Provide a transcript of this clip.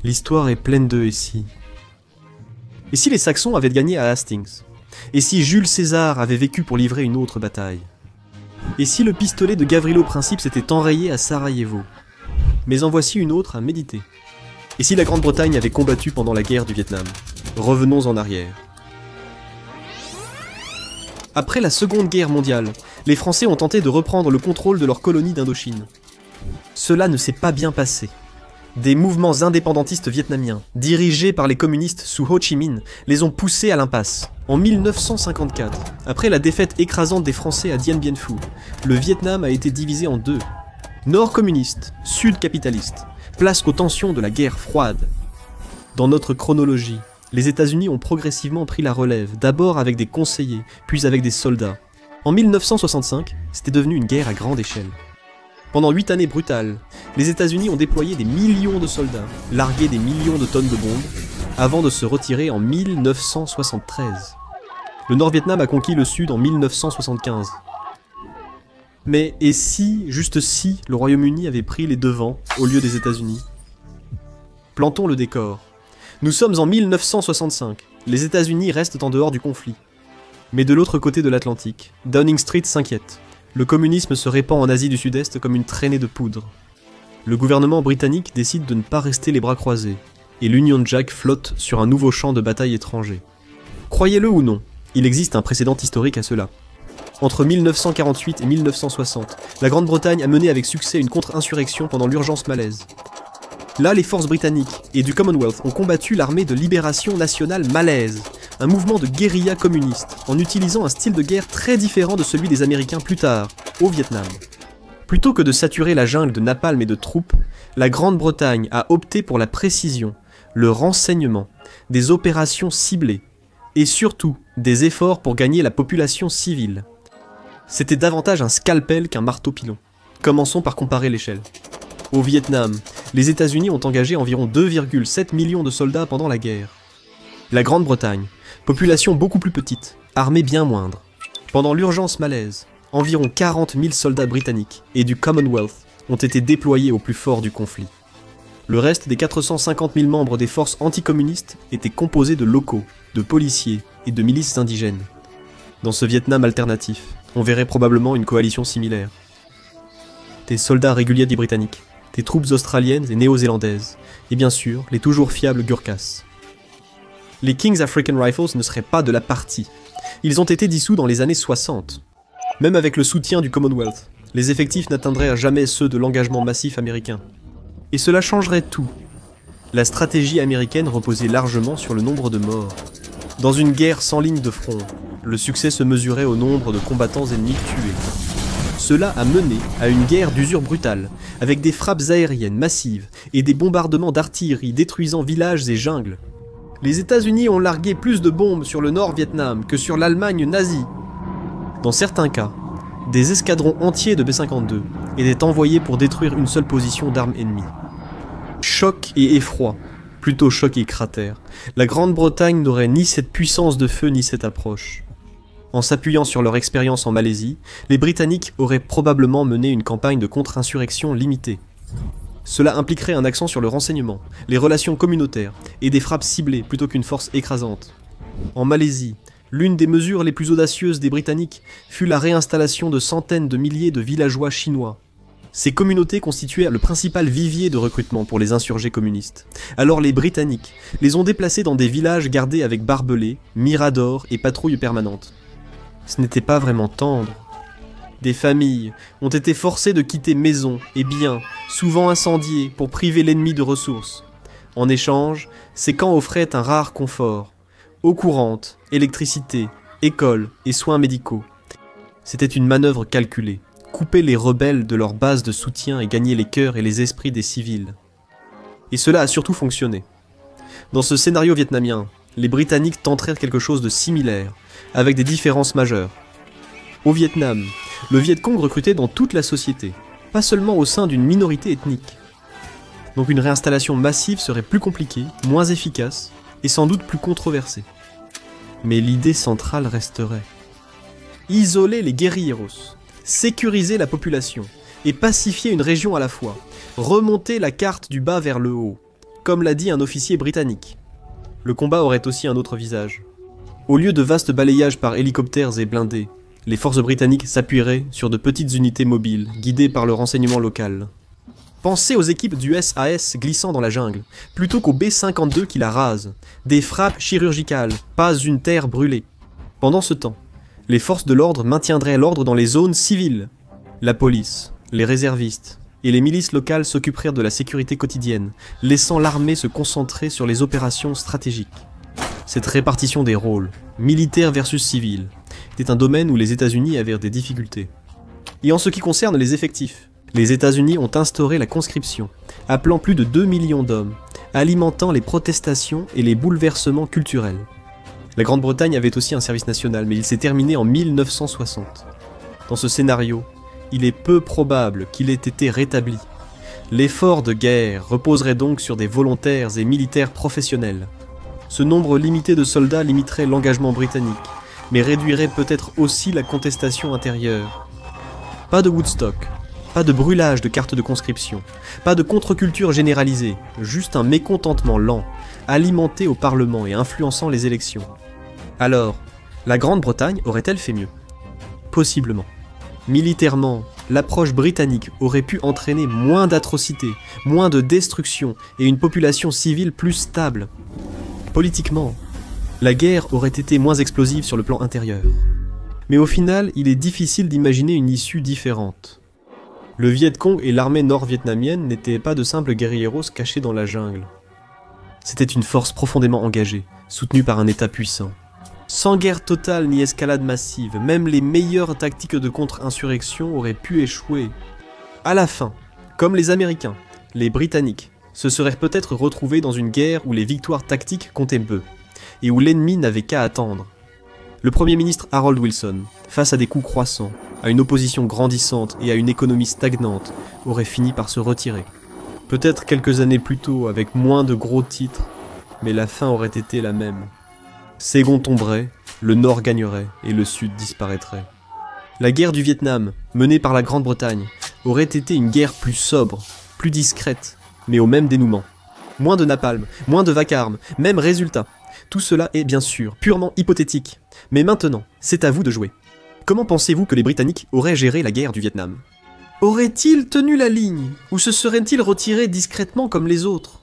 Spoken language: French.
L'histoire est pleine de « et si ». Et si les Saxons avaient gagné à Hastings? Et si Jules César avait vécu pour livrer une autre bataille? Et si le pistolet de Gavrilo Princip s'était enrayé à Sarajevo? Mais en voici une autre à méditer. Et si la Grande-Bretagne avait combattu pendant la guerre du Vietnam? Revenons en arrière. Après la Seconde Guerre mondiale, les Français ont tenté de reprendre le contrôle de leur colonie d'Indochine. Cela ne s'est pas bien passé. Des mouvements indépendantistes vietnamiens, dirigés par les communistes sous Ho Chi Minh, les ont poussés à l'impasse. En 1954, après la défaite écrasante des Français à Dien Bien Phu, le Vietnam a été divisé en deux. Nord communiste, Sud capitaliste, place aux tensions de la guerre froide. Dans notre chronologie, les États-Unis ont progressivement pris la relève, d'abord avec des conseillers, puis avec des soldats. En 1965, c'était devenu une guerre à grande échelle. Pendant 8 années brutales, les États-Unis ont déployé des millions de soldats, largué des millions de tonnes de bombes, avant de se retirer en 1973. Le Nord-Vietnam a conquis le Sud en 1975. Mais et si, juste si, le Royaume-Uni avait pris les devants au lieu des États-Unis? Plantons le décor. Nous sommes en 1965, les États-Unis restent en dehors du conflit. Mais de l'autre côté de l'Atlantique, Downing Street s'inquiète. Le communisme se répand en Asie du Sud-Est comme une traînée de poudre. Le gouvernement britannique décide de ne pas rester les bras croisés, et l'Union Jack flotte sur un nouveau champ de bataille étranger. Croyez-le ou non, il existe un précédent historique à cela. Entre 1948 et 1960, la Grande-Bretagne a mené avec succès une contre-insurrection pendant l'urgence malaise. Là, les forces britanniques et du Commonwealth ont combattu l'armée de libération nationale malaise, un mouvement de guérilla communiste, en utilisant un style de guerre très différent de celui des Américains plus tard, au Vietnam. Plutôt que de saturer la jungle de napalm et de troupes, la Grande-Bretagne a opté pour la précision, le renseignement, des opérations ciblées, et surtout des efforts pour gagner la population civile. C'était davantage un scalpel qu'un marteau-pilon. Commençons par comparer l'échelle. Au Vietnam, les États-Unis ont engagé environ 2,7 millions de soldats pendant la guerre. La Grande-Bretagne, population beaucoup plus petite, armée bien moindre. Pendant l'urgence malaise, environ 40 000 soldats britanniques et du Commonwealth ont été déployés au plus fort du conflit. Le reste des 450 000 membres des forces anticommunistes étaient composés de locaux, de policiers et de milices indigènes. Dans ce Vietnam alternatif, on verrait probablement une coalition similaire. Des soldats réguliers des Britanniques, des troupes australiennes et néo-zélandaises, et bien sûr, les toujours fiables Gurkhas. Les King's African Rifles ne seraient pas de la partie. Ils ont été dissous dans les années 60. Même avec le soutien du Commonwealth, les effectifs n'atteindraient jamais ceux de l'engagement massif américain. Et cela changerait tout. La stratégie américaine reposait largement sur le nombre de morts. Dans une guerre sans ligne de front, le succès se mesurait au nombre de combattants ennemis tués. Cela a mené à une guerre d'usure brutale, avec des frappes aériennes massives et des bombardements d'artillerie détruisant villages et jungles. Les États-Unis ont largué plus de bombes sur le Nord-Vietnam que sur l'Allemagne nazie. Dans certains cas, des escadrons entiers de B-52 étaient envoyés pour détruire une seule position d'armes ennemies. Choc et effroi, plutôt choc et cratère, la Grande-Bretagne n'aurait ni cette puissance de feu ni cette approche. En s'appuyant sur leur expérience en Malaisie, les Britanniques auraient probablement mené une campagne de contre-insurrection limitée. Cela impliquerait un accent sur le renseignement, les relations communautaires et des frappes ciblées plutôt qu'une force écrasante. En Malaisie, l'une des mesures les plus audacieuses des Britanniques fut la réinstallation de centaines de milliers de villageois chinois. Ces communautés constituaient le principal vivier de recrutement pour les insurgés communistes. Alors les Britanniques les ont déplacés dans des villages gardés avec barbelés, miradors et patrouilles permanentes. Ce n'était pas vraiment tendre. Des familles ont été forcées de quitter maisons et biens, souvent incendiés, pour priver l'ennemi de ressources. En échange, ces camps offraient un rare confort. Eau courante, électricité, écoles et soins médicaux. C'était une manœuvre calculée. Couper les rebelles de leur base de soutien et gagner les cœurs et les esprits des civils. Et cela a surtout fonctionné. Dans ce scénario vietnamien, les Britanniques tentèrent quelque chose de similaire, avec des différences majeures. Au Vietnam, le Viet Cong recrutait dans toute la société, pas seulement au sein d'une minorité ethnique. Donc une réinstallation massive serait plus compliquée, moins efficace, et sans doute plus controversée. Mais l'idée centrale resterait. Isoler les guérilleros, sécuriser la population, et pacifier une région à la fois, remonter la carte du bas vers le haut, comme l'a dit un officier britannique. Le combat aurait aussi un autre visage. Au lieu de vastes balayages par hélicoptères et blindés, les forces britanniques s'appuieraient sur de petites unités mobiles, guidées par le renseignement local. Pensez aux équipes du SAS glissant dans la jungle, plutôt qu'aux B-52 qui la rasent. Des frappes chirurgicales, pas une terre brûlée. Pendant ce temps, les forces de l'ordre maintiendraient l'ordre dans les zones civiles. La police, les réservistes et les milices locales s'occuperaient de la sécurité quotidienne, laissant l'armée se concentrer sur les opérations stratégiques. Cette répartition des rôles, militaire versus civil, était un domaine où les États-Unis avaient des difficultés. Et en ce qui concerne les effectifs, les États-Unis ont instauré la conscription, appelant plus de 2 millions d'hommes, alimentant les protestations et les bouleversements culturels. La Grande-Bretagne avait aussi un service national, mais il s'est terminé en 1960. Dans ce scénario, il est peu probable qu'il ait été rétabli. L'effort de guerre reposerait donc sur des volontaires et militaires professionnels. Ce nombre limité de soldats limiterait l'engagement britannique, mais réduirait peut-être aussi la contestation intérieure. Pas de Woodstock, pas de brûlage de cartes de conscription, pas de contre-culture généralisée, juste un mécontentement lent, alimenté au Parlement et influençant les élections. Alors, la Grande-Bretagne aurait-elle fait mieux? Possiblement. Militairement, l'approche britannique aurait pu entraîner moins d'atrocités, moins de destruction et une population civile plus stable. Politiquement, la guerre aurait été moins explosive sur le plan intérieur. Mais au final, il est difficile d'imaginer une issue différente. Le Viet Cong et l'armée nord-vietnamienne n'étaient pas de simples guerrieros cachés dans la jungle. C'était une force profondément engagée, soutenue par un État puissant. Sans guerre totale ni escalade massive, même les meilleures tactiques de contre-insurrection auraient pu échouer. À la fin, comme les Américains, les Britanniques se seraient peut-être retrouvés dans une guerre où les victoires tactiques comptaient peu, et où l'ennemi n'avait qu'à attendre. Le Premier ministre Harold Wilson, face à des coûts croissants, à une opposition grandissante et à une économie stagnante, aurait fini par se retirer. Peut-être quelques années plus tôt, avec moins de gros titres, mais la fin aurait été la même. Saigon tomberait, le Nord gagnerait et le Sud disparaîtrait. La guerre du Vietnam, menée par la Grande-Bretagne, aurait été une guerre plus sobre, plus discrète, mais au même dénouement. Moins de napalm, moins de vacarme, même résultat. Tout cela est bien sûr purement hypothétique. Mais maintenant, c'est à vous de jouer. Comment pensez-vous que les Britanniques auraient géré la guerre du Vietnam? Auraient-ils tenu la ligne, ou se seraient-ils retirés discrètement comme les autres?